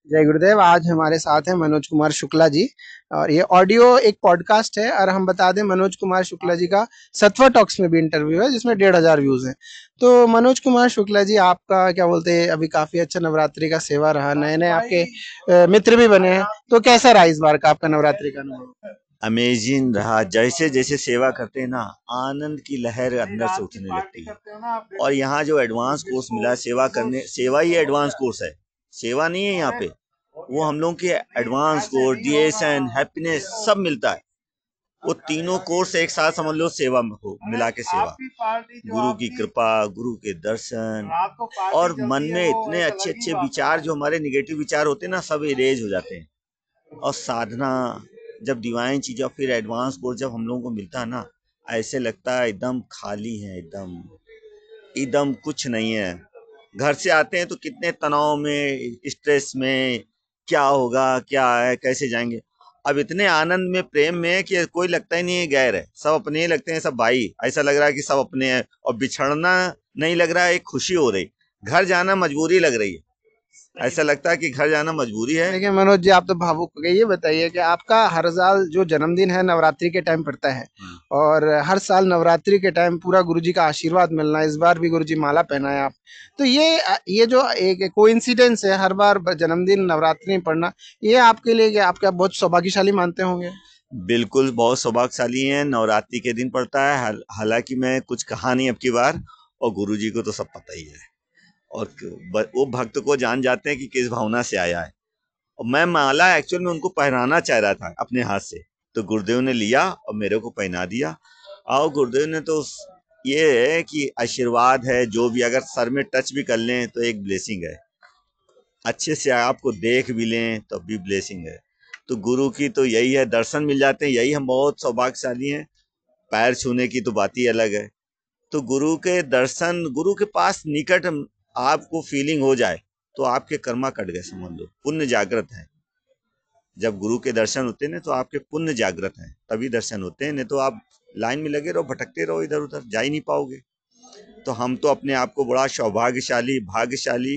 जय गुरुदेव। आज हमारे साथ हैं मनोज कुमार शुक्ला जी और ये ऑडियो एक पॉडकास्ट है। और हम बता दें, मनोज कुमार शुक्ला जी का सत्वा टॉक्स में भी इंटरव्यू है जिसमें 1,500 व्यूज हैं। तो मनोज कुमार शुक्ला जी, आपका क्या बोलते हैं, अभी काफी अच्छा नवरात्रि का सेवा रहा, नए नए आपके मित्र भी बने हैं, तो कैसा रहा इस बार का आपका नवरात्रि का अनुभव? अमेजिंग रहा। जैसे जैसे सेवा करते हैं ना, आनंद की लहर अंदर से उठने लगती है। और यहाँ जो एडवांस कोर्स मिला है सेवा करने, सेवा ही एडवांस कोर्स है, सेवा नहीं है यहाँ पे। वो हम लोग के एडवांस कोर्स, डीएसएन, हैप्पीनेस सब मिलता है। वो तीनों कोर्स एक साथ समझ लो, सेवा में हो मिला के सेवा, गुरु की कृपा, गुरु के दर्शन, और मन में इतने अच्छे अच्छे विचार, जो हमारे निगेटिव विचार होते हैं ना, सब इरेज हो जाते हैं। और साधना, जब डिवाइन चीज और फिर एडवांस कोर्स जब हम लोगों को मिलता है ना, ऐसे लगता है एकदम खाली है, एकदम एकदम कुछ नहीं है। घर से आते हैं तो कितने तनाव में, स्ट्रेस में, क्या होगा, क्या है, कैसे जाएंगे। अब इतने आनंद में, प्रेम में, कि कोई लगता ही नहीं है गैर है, सब अपने ही लगते हैं, सब भाई। ऐसा लग रहा है कि सब अपने हैं, और बिछड़ना नहीं लग रहा है, एक खुशी हो रही। घर जाना मजबूरी लग रही है, ऐसा लगता है कि घर जाना मजबूरी है। देखिए मनोज जी, आप तो भावुक हो गए। ये बताइए कि आपका हर साल जो जन्मदिन है नवरात्रि के टाइम पड़ता है, और हर साल नवरात्रि के टाइम पूरा गुरुजी का आशीर्वाद मिलना, इस बार भी गुरुजी माला पहनाए आप, तो ये जो एक कोइंसिडेंस है, हर बार जन्मदिन नवरात्रि में पड़ना, ये आपके लिए क्या, आप क्या बहुत सौभाग्यशाली मानते होंगे? बिल्कुल, बहुत सौभाग्यशाली हैं। नवरात्रि के दिन पड़ता है। हालांकि मैं कुछ कहा नहीं अब की बार, और गुरुजी को तो सब पता ही है। और वो भक्त को जान जाते हैं कि किस भावना से आया है। और मैं माला एक्चुअल में उनको पहनाना चाह रहा था अपने हाथ से, तो गुरुदेव ने लिया और मेरे को पहना दिया। और गुरुदेव ने तो ये है कि आशीर्वाद है, जो भी अगर सर में टच भी कर लें तो एक ब्लेसिंग है, अच्छे से आपको देख भी लें तो भी ब्लेसिंग है। तो गुरु की तो यही है, दर्शन मिल जाते हैं, यही हम बहुत सौभाग्यशाली हैं। पैर छूने की तो बात ही अलग है। तो गुरु के दर्शन, गुरु के पास निकट आपको फीलिंग हो जाए तो आपके कर्मा कट गए, समझ लो, पुण्य जागृत है। जब गुरु के दर्शन होते हैं ना, तो आपके पुण्य जागृत हैं, तभी दर्शन होते हैं। नहीं तो आप लाइन में लगे रहो, भटकते रहो इधर उधर, जा ही नहीं पाओगे। तो हम तो अपने आप को बड़ा सौभाग्यशाली, भाग्यशाली,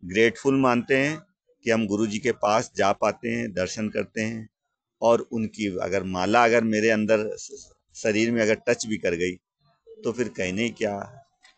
ग्रेटफुल मानते हैं कि हम गुरु जी के पास जा पाते हैं, दर्शन करते हैं। और उनकी अगर माला अगर मेरे अंदर शरीर में अगर टच भी कर गई तो फिर कहने ही क्या।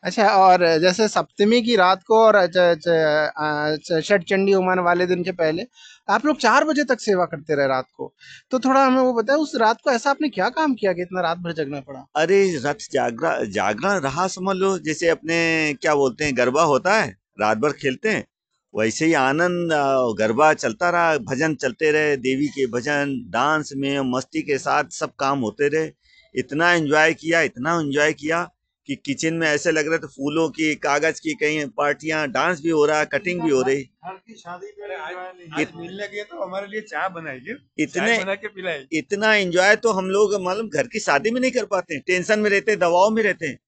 अच्छा, और जैसे सप्तमी की रात को और छठ चंडी होमन वाले दिन के पहले आप लोग 4 बजे तक सेवा करते रहे रात को, तो थोड़ा हमें वो बताएं, उस रात को ऐसा आपने क्या काम किया कि इतना रात भर जगना पड़ा? अरे, रथ जागरण जागरण रहा, समझ लो। जैसे अपने क्या बोलते हैं, गरबा होता है, रात भर खेलते हैं, वैसे ही आनंद, गरबा चलता रहा, भजन चलते रहे, देवी के भजन, डांस में मस्ती के साथ सब काम होते रहे। इतना एंजॉय किया, इतना एंजॉय किया कि किचन में ऐसे लग रहे थे फूलों की, कागज की, कहीं पार्टियां, डांस भी हो रहा, कटिंग भी हो रही। की शादी में आज मिलने गए तो हमारे लिए चाय बनाइए, इतने चाय बना के पिलाइए। इतना एंजॉय तो हम लोग मालूम घर की शादी में नहीं कर पाते, टेंशन में रहते, दबाव में रहते हैं।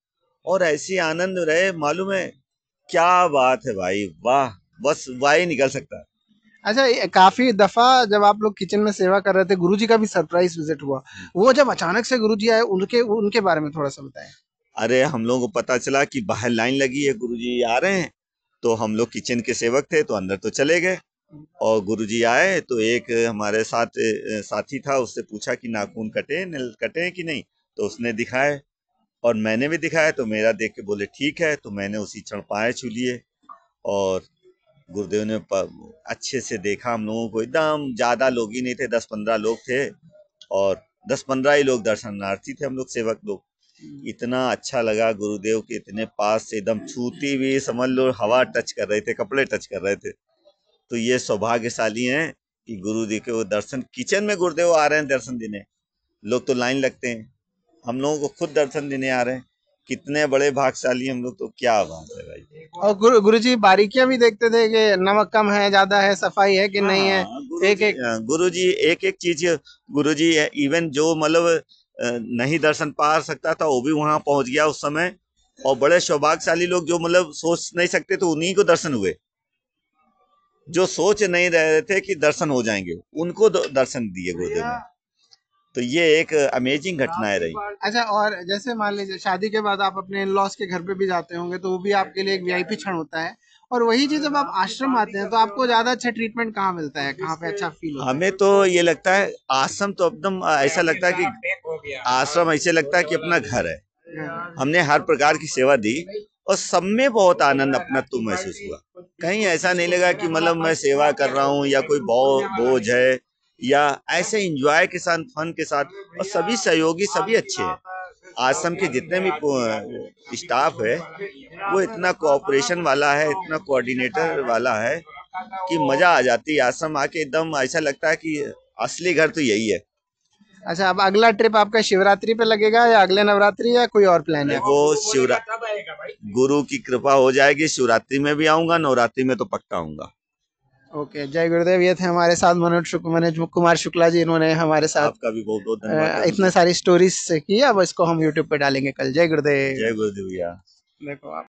और ऐसी आनंद रहे, मालूम है, क्या बात है भाई, वाह। बस वाह ही निकल सकता है। अच्छा, काफी दफा जब आप लोग किचन में सेवा कर रहे थे, गुरुजी का भी सरप्राइज विजिट हुआ, वो जब अचानक से गुरुजी आए, उनके उनके बारे में थोड़ा सा बताएं। अरे, हम लोगों को पता चला कि बाहर लाइन लगी है, गुरुजी आ रहे हैं। तो हम लोग किचन के सेवक थे तो अंदर तो चले गए। और गुरुजी आए तो एक हमारे साथ साथी था, उससे पूछा कि नाखून कटे, नल कटे हैं कि नहीं। तो उसने दिखाए और मैंने भी दिखाया, तो मेरा देख के बोले ठीक है, तो मैंने उसी क्षण पाए छू लिए। और गुरुदेव ने अच्छे से देखा हम लोगों को, एकदम ज्यादा लोग ही नहीं थे, 10-15 लोग थे। और 10-15 ही लोग दर्शनार्थी थे, हम लोग सेवक लोग। इतना अच्छा लगा, गुरुदेव के इतने पास से एकदम छूती भी, समझ लो, हवा टच कर रहे थे, कपड़े टच कर रहे थे। तो ये सौभाग्यशाली हैं कि गुरुदेव के वो दर्शन, किचन में गुरुदेव आ रहे हैं दर्शन देने। लोग तो लाइन लगते हैं, हम लोगों को खुद दर्शन देने आ रहे हैं। कितने बड़े भाग्यशाली हम लोग, तो क्या बात है भाई। और गुरुजी बारीकियां भी देखते थे कि नमक कम है, ज्यादा है, सफाई है कि नहीं है, हाँ, एक एक। गुरु जी एक एक चीज, गुरु जी इवन जो मतलब नहीं दर्शन पा सकता था वो भी वहां पहुंच गया उस समय। और बड़े सौभाग्यशाली लोग जो मतलब सोच नहीं सकते तो उन्हीं को दर्शन हुए, जो सोच नहीं रहे थे कि दर्शन हो जाएंगे, उनको दर्शन दिए गुरुदेव ने। तो ये एक अमेजिंग घटनाएं रही। अच्छा, और जैसे मान लीजिए शादी के बाद आप अपने इन लॉज के घर पे भी जाते होंगे, तो वो भी आपके लिए एक वीआईपी क्षण होता है, और वही चीज जब आप आश्रम आते हैं तो आपको ज्यादा अच्छा ट्रीटमेंट कहाँ मिलता है, कहाँ पे अच्छा फील होता है? हमें तो ये लगता है आश्रम तो एकदम ऐसा लगता है कि आश्रम ऐसे लगता है कि अपना घर है। हमने हर प्रकार की सेवा दी और सब में बहुत आनंद अपनत्व महसूस हुआ। कहीं ऐसा नहीं लगा कि मतलब मैं सेवा कर रहा हूँ या कोई बोझ है, या ऐसे एंजॉय के साथ, फन के साथ। और सभी सहयोगी सभी अच्छे हैं। आश्रम के जितने भी स्टाफ है वो इतना कोऑपरेशन वाला है, इतना कोऑर्डिनेटर वाला है कि मजा आ जाती है। आश्रम आके एकदम ऐसा लगता है कि असली घर तो यही है। अच्छा, अब अगला ट्रिप आपका शिवरात्रि पे लगेगा या अगले नवरात्रि या कोई और प्लान है? देखो, गुरु की कृपा हो जाएगी, शिवरात्रि में भी आऊंगा, नवरात्रि में तो पक्का आऊंगा। ओके, जय गुरुदेव। ये थे हमारे साथ मनोज कुमार शुक्ला जी। इन्होंने हमारे साथ आपका भी बहुत बहुत धन्यवाद। इतने सारी स्टोरीज की। अब इसको हम यूट्यूब पे डालेंगे कल। जय गुरुदेव। जय गुरुदेव भैया। देखो आप।